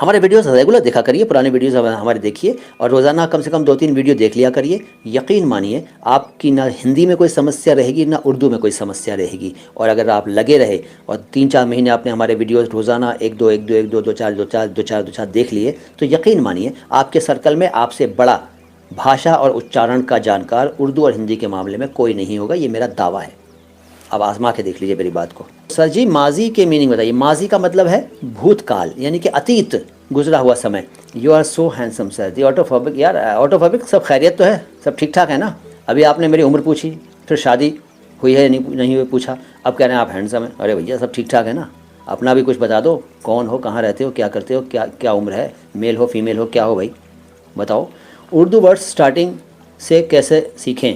हमारे videos regular देखा करिए, पुराने वीडियोस हमारे देखिए और रोज़ाना कम से कम 2-3 वीडियो देख लिया करिए। यकीन मानिए आपकी ना हिंदी में कोई समस्या रहेगी ना उर्दू में कोई समस्या रहेगी। और अगर आप लगे रहे और 3-4 महीने आपने हमारे वीडियोस रोज़ाना 1-2 1-2 1-2 2-4 2-4 2-4 2-4 देख लिए तो यकीन मानिए आपके सर्कल में आपसे बड़ा भाषा और उच्चारण का जानकार उर्दू और हिंदी के मामले में कोई नहीं होगा, ये मेरा दावा है। अब आजमा के देख लीजिए मेरी बात को। सर जी माजी के मीनिंग बताइए। माजी का मतलब है भूतकाल यानी कि अतीत, गुजरा हुआ समय। You are so handsome sir ji. Autophobic यार, ऑटोफोबिक सब खैरियत तो है, सब ठीक ठाक है ना। अभी आपने मेरी उम्र पूछी, फिर शादी हुई है नहीं हुई पूछा, अब कह रहे हैं आप हैंडसम हैं। अरे भैया सब ठीक ठाक है ना, अपना भी कुछ बता दो, कौन हो, कहाँ रहते हो, क्या करते हो, क्या क्या उम्र है, मेल हो फीमेल हो, क्या हो भाई बताओ। उर्दू वर्ड्स स्टार्टिंग से कैसे सीखें।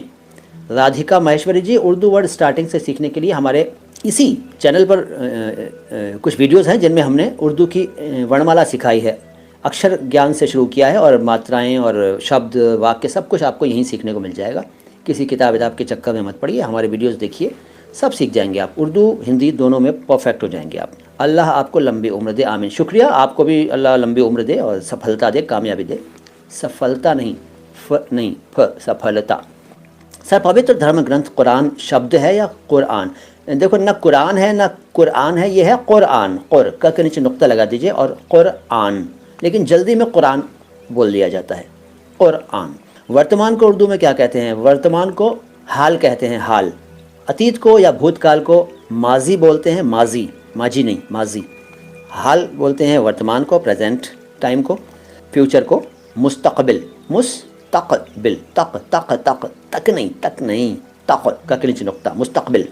राधिका महेश्वरी जी, उर्दू वर्ड स्टार्टिंग से सीखने के लिए हमारे इसी चैनल पर कुछ वीडियोस हैं जिनमें हमने उर्दू की वर्णमाला सिखाई है, अक्षर ज्ञान से शुरू किया है और मात्राएं और शब्द वाक्य सब कुछ आपको यहीं सीखने को मिल जाएगा। किसी किताब विताब के चक्कर में मत पड़िए, हमारे वीडियोस देखिए, सब सीख जाएंगे आप, उर्दू हिंदी दोनों में परफेक्ट हो जाएंगे आप। अल्लाह आपको लंबी उम्र दे, आमीन। शुक्रिया, आपको भी अल्लाह लंबी उम्र दे और सफलता दे, कामयाबी दे। सफलता नहीं, सफलता। सर पवित्र धर्म ग्रंथ कुरान शब्द है या कुरान। देखो ना कुरान है ना कुरान है, ये है कुरान। कुर के नीचे नुक्ता लगा दीजिए और कुरान, लेकिन जल्दी में कुरान बोल दिया जाता है, कुरान। वर्तमान को उर्दू में क्या कहते हैं। वर्तमान को हाल कहते हैं, हाल। अतीत को या भूतकाल को माजी बोलते हैं, माजी, माजी नहीं माजी। हाल बोलते हैं वर्तमान को, प्रेजेंट टाइम को। फ्यूचर को मुस्तकबिल, मुस्तकबिल, तक तक तक तक नहीं, तक नहीं, तक का के नीचे नुक्ता, मुस्तकबिल।